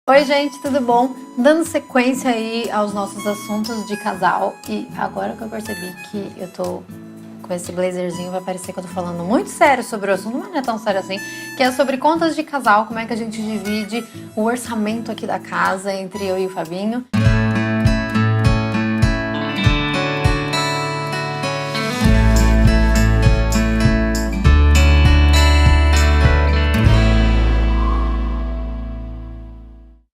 Oi gente, tudo bom? Dando sequência aí aos nossos assuntos de casal. E agora que eu percebi que eu tô com esse blazerzinho, vai parecer que eu tô falando muito sério sobre o assunto, mas não é tão sério assim, que é sobre contas de casal, como é que a gente divide o orçamento aqui da casa entre eu e o Fabinho.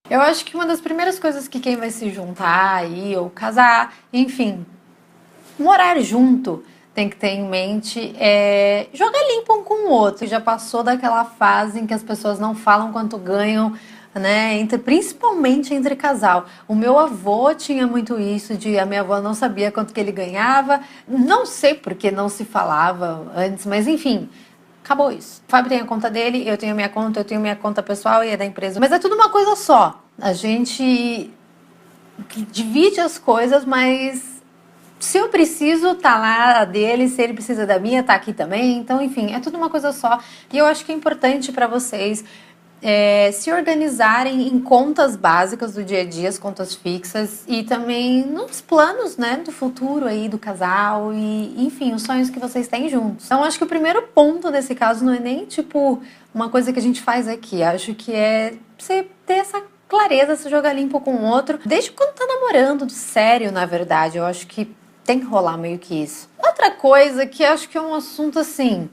Eu acho que uma das primeiras coisas que quem vai se juntar aí, ou casar, enfim, morar junto, tem que ter em mente jogar limpo um com o outro. Já passou daquela fase em que as pessoas não falam quanto ganham, né? Principalmente entre casal. O meu avô tinha muito isso de a minha avó não sabia quanto que ele ganhava. Não sei porque não se falava antes, mas enfim. Acabou isso. O Fábio tem a conta dele, eu tenho a minha conta pessoal e a da empresa. Mas é tudo uma coisa só. A gente divide as coisas, mas se eu preciso, tá lá a dele, se ele precisa da minha, tá aqui também. Então, enfim, é tudo uma coisa só. E eu acho que é importante para vocês se organizarem em contas básicas do dia a dia, as contas fixas, e também nos planos, né, do futuro aí do casal e, enfim, os sonhos que vocês têm juntos. Então, acho que o primeiro ponto nesse caso não é nem, tipo, uma coisa que a gente faz aqui. Acho que é você ter essa clareza, se jogar limpo com o outro, desde quando tá namorando, sério, na verdade. Eu acho que tem que rolar meio que isso. Outra coisa que acho que é um assunto assim,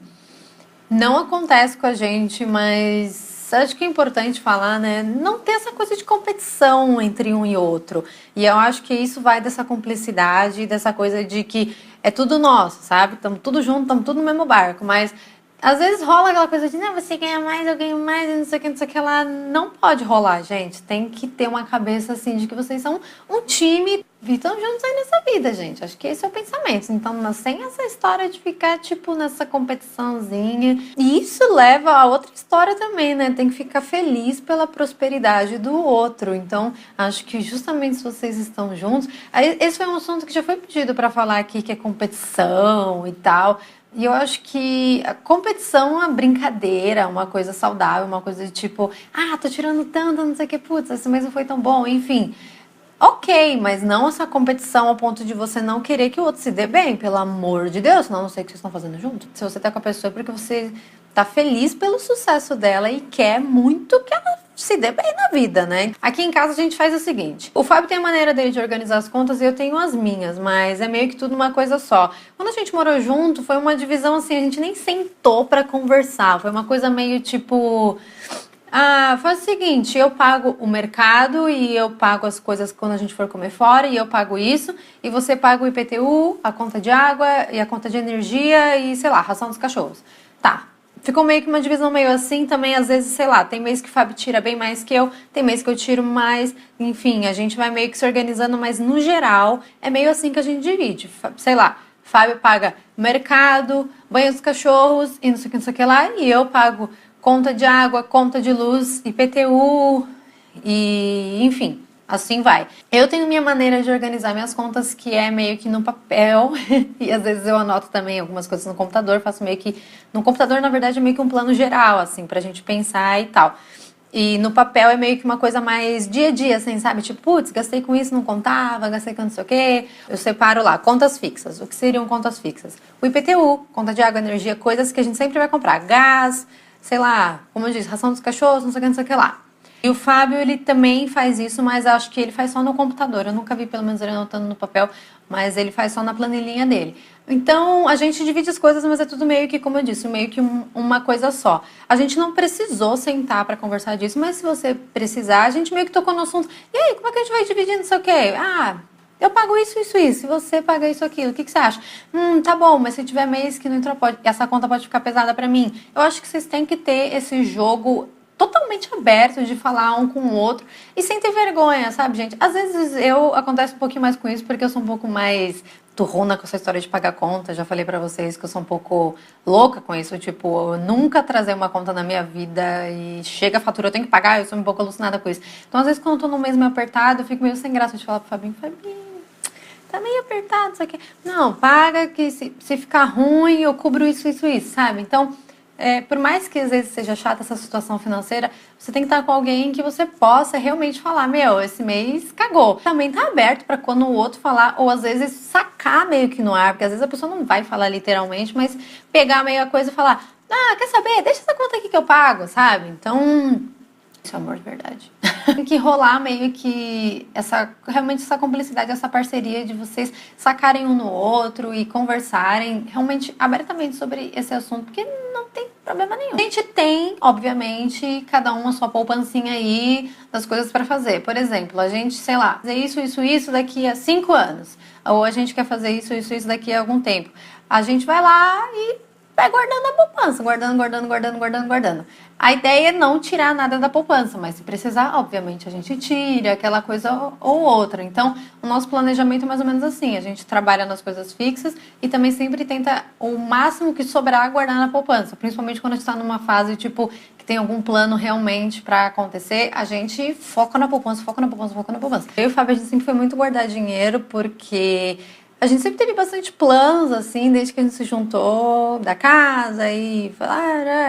não acontece com a gente, mas acho que é importante falar, né? Não ter essa coisa de competição entre um e outro. E eu acho que isso vai dessa cumplicidade, dessa coisa de que é tudo nosso, sabe? Estamos tudo junto, estamos tudo no mesmo barco, mas às vezes rola aquela coisa de, não, você ganha mais, eu ganho mais, e não sei o que lá. Não pode rolar, gente. Tem que ter uma cabeça assim de que vocês são um time e estão juntos aí nessa vida, gente. Acho que esse é o pensamento. Então, sem essa história de ficar, tipo, nessa competiçãozinha. E isso leva a outra história também, né? Tem que ficar feliz pela prosperidade do outro. Então, acho que justamente se vocês estão juntos... Esse foi um assunto que já foi pedido para falar aqui, que é competição e tal. E eu acho que a competição é uma brincadeira, uma coisa saudável, uma coisa de tipo, tô tirando tanto, não sei o que, putz, esse mês não foi tão bom, enfim. Ok, mas não essa competição ao ponto de você não querer que o outro se dê bem, pelo amor de Deus, senão eu não sei o que vocês estão fazendo junto. Se você tá com a pessoa é porque você tá feliz pelo sucesso dela e quer muito que ela se dê bem na vida, né? Aqui em casa a gente faz o seguinte, o Fábio tem a maneira dele de organizar as contas e eu tenho as minhas, mas é meio que tudo uma coisa só. Quando a gente morou junto, foi uma divisão assim, a gente nem sentou pra conversar, foi uma coisa meio tipo... faz o seguinte, eu pago o mercado e eu pago as coisas quando a gente for comer fora e eu pago isso e você paga o IPTU, a conta de água e a conta de energia e, sei lá, a ração dos cachorros. Tá, ficou meio que uma divisão meio assim também, às vezes, sei lá, tem mês que o Fábio tira bem mais que eu, tem mês que eu tiro mais, enfim, a gente vai meio que se organizando, mas no geral é meio assim que a gente divide, sei lá. Fábio paga mercado, banho dos cachorros e não sei o que lá, e eu pago conta de água, conta de luz, IPTU e enfim, assim vai. Eu tenho minha maneira de organizar minhas contas que é meio que no papel e às vezes eu anoto também algumas coisas no computador, faço meio que... No computador, na verdade, é meio que um plano geral, assim, pra gente pensar e tal. E no papel é meio que uma coisa mais dia a dia, assim, sabe? Tipo, putz, gastei com isso, não contava, gastei com não sei o quê. Eu separo lá, contas fixas. O que seriam contas fixas? O IPTU, conta de água, energia, coisas que a gente sempre vai comprar. Gás, sei lá, como eu disse, ração dos cachorros, não sei o que, não sei o que lá. E o Fábio, ele também faz isso, mas acho que ele faz só no computador. Eu nunca vi, pelo menos, ele anotando no papel, mas ele faz só na planilhinha dele. Então, a gente divide as coisas, mas é tudo meio que, como eu disse, meio que uma coisa só. A gente não precisou sentar pra conversar disso, mas se você precisar, a gente meio que tocou no assunto. E aí, como é que a gente vai dividir, não sei o quê? Eu pago isso, isso, isso. E você paga isso, aquilo. O que você acha? Tá bom, mas se tiver mês que não entrou, essa conta pode ficar pesada pra mim. Eu acho que vocês têm que ter esse jogo totalmente aberto de falar um com o outro e sem ter vergonha, sabe, gente? Às vezes acontece um pouquinho mais com isso porque eu sou um pouco mais turrona com essa história de pagar conta. Já falei pra vocês que eu sou um pouco louca com isso, tipo, eu nunca trazer uma conta na minha vida e chega a fatura, eu tenho que pagar, eu sou um pouco alucinada com isso. Então, às vezes, quando eu tô num mês meio apertado, eu fico meio sem graça de falar pro Fabinho, tá meio apertado isso aqui. Não, paga que se ficar ruim, eu cubro isso, isso, isso, sabe? Então, por mais que às vezes seja chata essa situação financeira, você tem que estar com alguém que você possa realmente falar, meu, esse mês cagou. Também tá aberto para quando o outro falar, ou às vezes sacar meio que no ar, porque às vezes a pessoa não vai falar literalmente, mas pegar meio a coisa e falar, quer saber? Deixa essa conta aqui que eu pago, sabe? Então, isso é amor de verdade. Tem que rolar meio que realmente essa cumplicidade, essa parceria de vocês sacarem um no outro e conversarem realmente abertamente sobre esse assunto, porque não tem problema nenhum. A gente tem, obviamente, cada um a sua poupancinha aí das coisas pra fazer. Por exemplo, a gente, sei lá, fazer isso daqui a 5 anos. Ou a gente quer fazer isso daqui a algum tempo. A gente vai lá e vai guardando a poupança, guardando. A ideia é não tirar nada da poupança, mas se precisar, obviamente, a gente tira aquela coisa ou outra. Então, o nosso planejamento é mais ou menos assim, a gente trabalha nas coisas fixas e também sempre tenta o máximo que sobrar guardar na poupança, principalmente quando a gente está numa fase, tipo, que tem algum plano realmente para acontecer, a gente foca na poupança. Eu e o Fábio, a gente sempre foi muito guardar dinheiro, porque a gente sempre teve bastante planos, assim, desde que a gente se juntou da casa e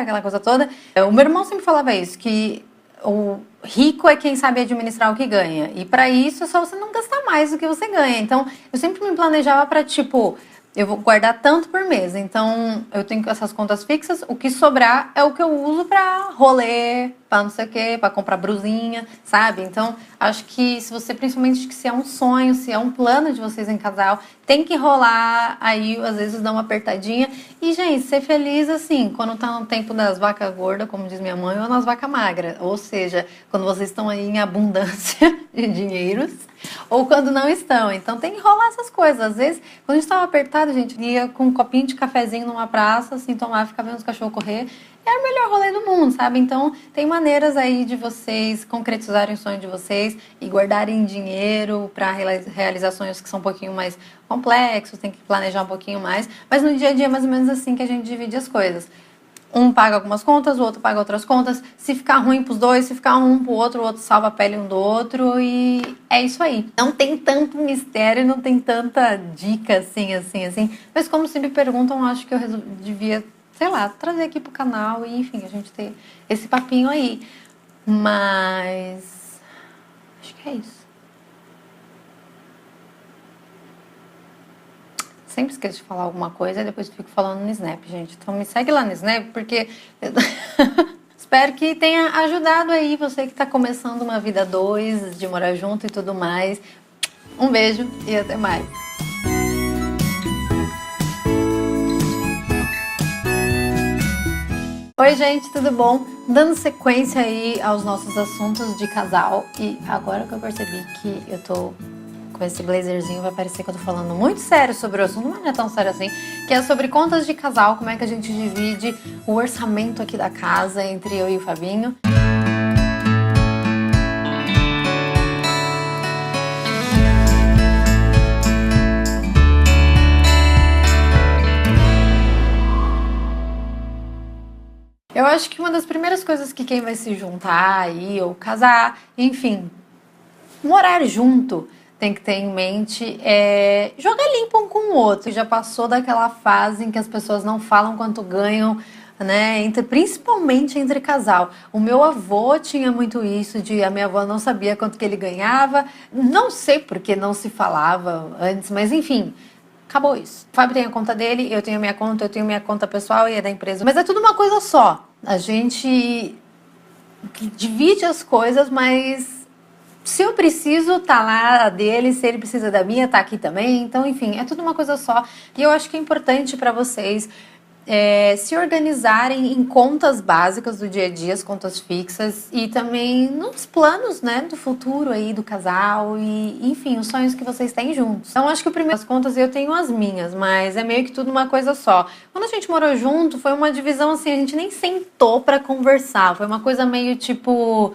aquela coisa toda. O meu irmão sempre falava isso, que o rico é quem sabe administrar o que ganha. E para isso é só você não gastar mais do que você ganha. Então, eu sempre me planejava para, tipo, eu vou guardar tanto por mês. Então, eu tenho essas contas fixas. O que sobrar é o que eu uso pra rolê, pra não sei o quê, pra comprar brusinha, sabe? Então, acho que se você, principalmente, se é um sonho, se é um plano de vocês em casal, tem que rolar aí, às vezes, dar uma apertadinha. E, gente, ser feliz, assim, quando tá no tempo das vacas gordas, como diz minha mãe, ou nas vacas magras. Ou seja, quando vocês estão aí em abundância de dinheiros, ou quando não estão. Então tem que rolar essas coisas. Às vezes, quando a gente estava apertado, a gente ia com um copinho de cafezinho numa praça, assim, tomar, ficar vendo os cachorros correr. Era o melhor rolê do mundo, sabe? Então tem maneiras aí de vocês concretizarem o sonho de vocês e guardarem dinheiro para realizar sonhos que são um pouquinho mais complexos, tem que planejar um pouquinho mais. Mas no dia a dia é mais ou menos assim que a gente divide as coisas. Um paga algumas contas, o outro paga outras contas. Se ficar ruim pros dois, se ficar um pro outro, o outro salva a pele um do outro. E é isso aí. Não tem tanto mistério, não tem tanta dica assim. Mas como sempre perguntam, acho que eu devia, sei lá, trazer aqui pro canal e, enfim, a gente ter esse papinho aí. Mas acho que é isso. Sempre esqueço de falar alguma coisa e depois fico falando no Snap, gente. Então me segue lá no Snap, porque espero que tenha ajudado aí você que tá começando uma vida a dois, de morar junto e tudo mais. Um beijo e até mais. Oi, gente, tudo bom? Dando sequência aí aos nossos assuntos de casal. E agora que eu percebi que eu tô com esse blazerzinho, vai parecer que eu tô falando muito sério sobre o assunto, mas não é tão sério assim, que é sobre contas de casal, como é que a gente divide o orçamento aqui da casa entre eu e o Fabinho. Eu acho que uma das primeiras coisas que quem vai se juntar aí, ou casar, enfim, morar junto, tem que ter em mente jogar limpo um com o outro. Já passou daquela fase em que as pessoas não falam quanto ganham, né? Principalmente entre casal. O meu avô tinha muito isso a minha avó não sabia quanto que ele ganhava. Não sei porque não se falava antes, mas enfim. Acabou isso. O Fábio tem a conta dele, eu tenho minha conta pessoal e é da empresa. Mas é tudo uma coisa só. A gente divide as coisas, mas se eu preciso, tá lá a dele, se ele precisa da minha, tá aqui também. Então, enfim, é tudo uma coisa só. E eu acho que é importante para vocês se organizarem em contas básicas do dia a dia, as contas fixas, e também nos planos, né, do futuro aí do casal e, enfim, os sonhos que vocês têm juntos. Então, acho que o primeiro, as contas eu tenho as minhas, mas é meio que tudo uma coisa só. Quando a gente morou junto, foi uma divisão assim, a gente nem sentou pra conversar, foi uma coisa meio tipo...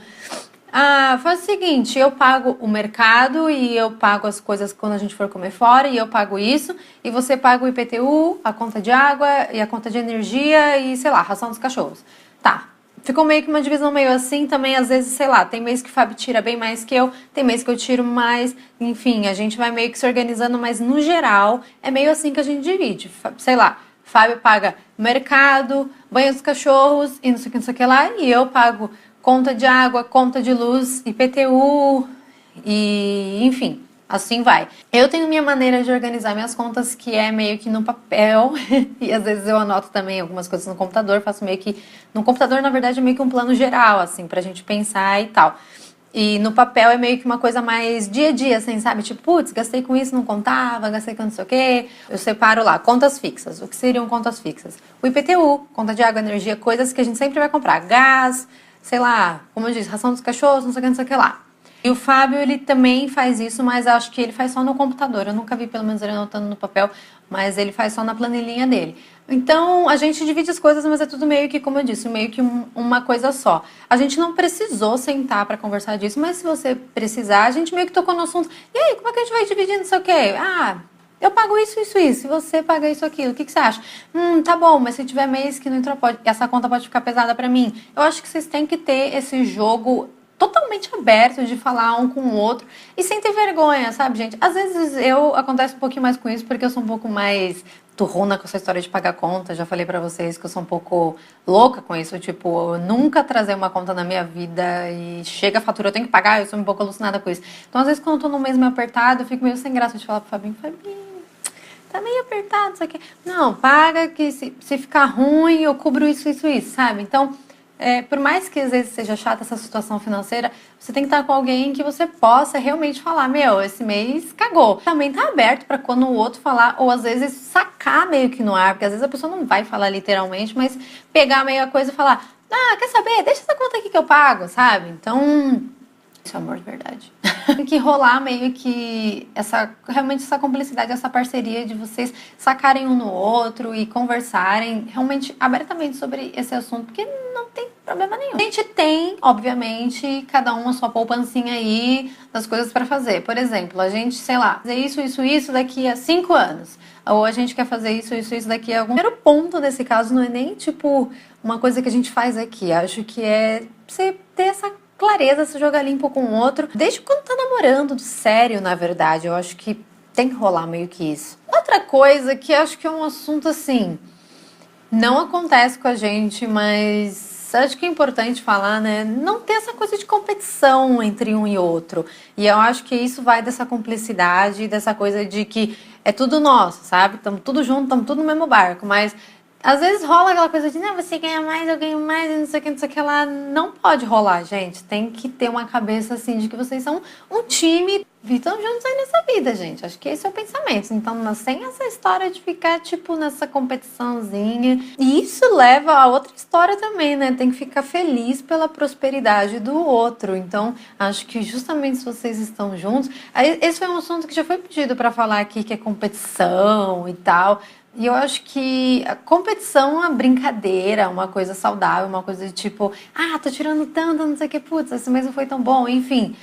faz o seguinte, eu pago o mercado e eu pago as coisas quando a gente for comer fora e eu pago isso e você paga o IPTU, a conta de água e a conta de energia e, sei lá, a ração dos cachorros. Tá, ficou meio que uma divisão meio assim também, às vezes, sei lá, tem mês que o Fábio tira bem mais que eu, tem mês que eu tiro mais, enfim, a gente vai meio que se organizando, mas no geral é meio assim que a gente divide, sei lá. Fábio paga mercado, banho dos cachorros e não sei o que lá. E eu pago conta de água, conta de luz, IPTU e enfim, assim vai. Eu tenho minha maneira de organizar minhas contas que é meio que no papel e às vezes eu anoto também algumas coisas no computador, faço meio que... No computador, na verdade, é meio que um plano geral, assim, pra gente pensar e tal. E no papel é meio que uma coisa mais dia a dia, assim, sabe? Tipo, putz, gastei com isso, não contava, gastei com não sei o quê. Eu separo lá, contas fixas. O que seriam contas fixas? O IPTU, conta de água, energia, coisas que a gente sempre vai comprar. Gás, sei lá, como eu disse, ração dos cachorros, não sei o que lá. E o Fábio, ele também faz isso, mas acho que ele faz só no computador. Eu nunca vi, pelo menos, ele anotando no papel, mas ele faz só na planilhinha dele. Então, a gente divide as coisas, mas é tudo meio que, como eu disse, meio que uma coisa só. A gente não precisou sentar pra conversar disso, mas se você precisar, a gente meio que tocou no assunto. E aí, como é que a gente vai dividir não sei o quê? Ah, eu pago isso, isso, isso. E você paga isso, aquilo. O que você acha? Tá bom, mas se tiver mês que não entrou, essa conta pode ficar pesada pra mim. Eu acho que vocês têm que ter esse jogo totalmente aberto de falar um com o outro e sem ter vergonha, sabe, gente? Às vezes acontece um pouquinho mais com isso porque eu sou um pouco mais turrona com essa história de pagar conta. Já falei pra vocês que eu sou um pouco louca com isso, tipo, eu nunca trazer uma conta na minha vida e chega a fatura, eu tenho que pagar, eu sou um pouco alucinada com isso. Então, às vezes, quando eu tô num mês meio apertado, eu fico meio sem graça de falar pro Fabinho, tá meio apertado, isso aqui. Não, paga que se ficar ruim, eu cubro isso, isso, isso, sabe? Então, por mais que às vezes seja chata essa situação financeira, você tem que estar com alguém que você possa realmente falar, meu, esse mês cagou. Também tá aberto para quando o outro falar, ou às vezes sacar meio que no ar, porque às vezes a pessoa não vai falar literalmente, mas pegar meio a coisa e falar, quer saber? Deixa essa conta aqui que eu pago, sabe? Então, isso é amor de verdade. Tem que rolar meio que realmente essa cumplicidade, essa parceria de vocês sacarem um no outro e conversarem realmente abertamente sobre esse assunto, porque não tem problema nenhum. A gente tem, obviamente, cada um a sua poupancinha aí das coisas pra fazer. Por exemplo, a gente, sei lá, fazer isso, isso, isso daqui a 5 anos. Ou a gente quer fazer isso, isso, isso daqui a algum... O primeiro ponto desse caso não é nem, tipo, uma coisa que a gente faz aqui. Acho que é você ter essa clareza, se jogar limpo com o outro, desde quando tá namorando, sério, na verdade. Eu acho que tem que rolar meio que isso. Outra coisa que acho que é um assunto assim, não acontece com a gente, mas acho que é importante falar, né? Não ter essa coisa de competição entre um e outro. E eu acho que isso vai dessa cumplicidade, dessa coisa de que é tudo nosso, sabe? Estamos tudo junto, estamos tudo no mesmo barco, mas às vezes rola aquela coisa de, não, você ganha mais, eu ganho mais, e não sei o que lá. Não pode rolar, gente. Tem que ter uma cabeça assim de que vocês são um time e estão juntos aí nessa vida, gente. Acho que esse é o pensamento. Então, sem essa história de ficar, tipo, nessa competiçãozinha. E isso leva a outra história também, né? Tem que ficar feliz pela prosperidade do outro. Então, acho que justamente se vocês estão juntos... Esse foi um assunto que já foi pedido pra falar aqui, que é competição e tal. E eu acho que a competição é uma brincadeira, uma coisa saudável, uma coisa de tipo, tô tirando tanto, não sei o que, putz, esse mês não foi tão bom, enfim.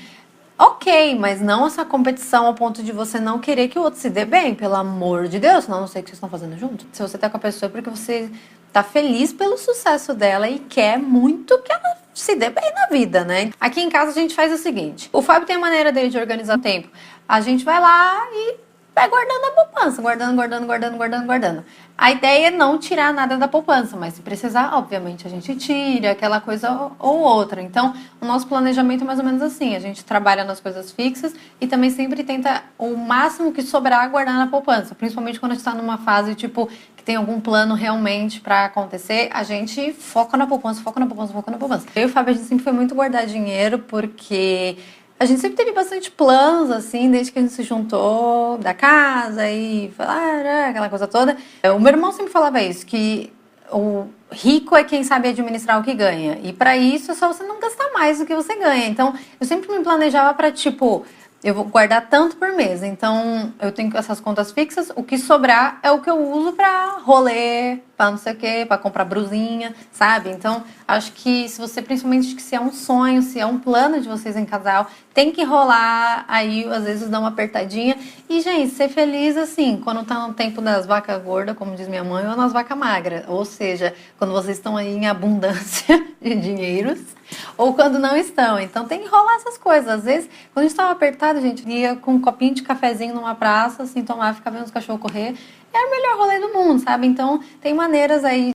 Ok, mas não essa competição ao ponto de você não querer que o outro se dê bem, pelo amor de Deus, senão eu não sei o que vocês estão fazendo junto. Se você tá com a pessoa é porque você tá feliz pelo sucesso dela e quer muito que ela se dê bem na vida, né? Aqui em casa a gente faz o seguinte, o Fábio tem a maneira dele de organizar o tempo. A gente vai lá e vai guardando a poupança, guardando. A ideia é não tirar nada da poupança, mas se precisar, obviamente, a gente tira aquela coisa ou outra. Então, o nosso planejamento é mais ou menos assim, a gente trabalha nas coisas fixas e também sempre tenta o máximo que sobrar guardar na poupança, principalmente quando a gente está numa fase, tipo, que tem algum plano realmente para acontecer, a gente foca na poupança. Eu e o Fábio, a gente sempre foi muito guardar dinheiro, porque a gente sempre teve bastante planos, assim, desde que a gente se juntou da casa e aquela coisa toda. O meu irmão sempre falava isso, que o rico é quem sabe administrar o que ganha. E pra isso é só você não gastar mais do que você ganha. Então, eu sempre me planejava pra, tipo, eu vou guardar tanto por mês. Então, eu tenho essas contas fixas. O que sobrar é o que eu uso pra rolê, pra não sei o quê, pra comprar brusinha, sabe? Então, acho que se você, principalmente, se é um sonho, se é um plano de vocês em casal, tem que rolar aí, às vezes, dar uma apertadinha. E, gente, ser feliz, assim, quando tá no tempo das vacas gordas, como diz minha mãe, ou nas vacas magras. Ou seja, quando vocês estão aí em abundância de dinheiros. ou quando não estão. Então tem que rolar essas coisas. Às vezes, quando a gente estava apertado, a gente ia com um copinho de cafezinho numa praça, assim, tomar, ficar vendo os cachorros correr. É o melhor rolê do mundo, sabe? Então tem maneiras aí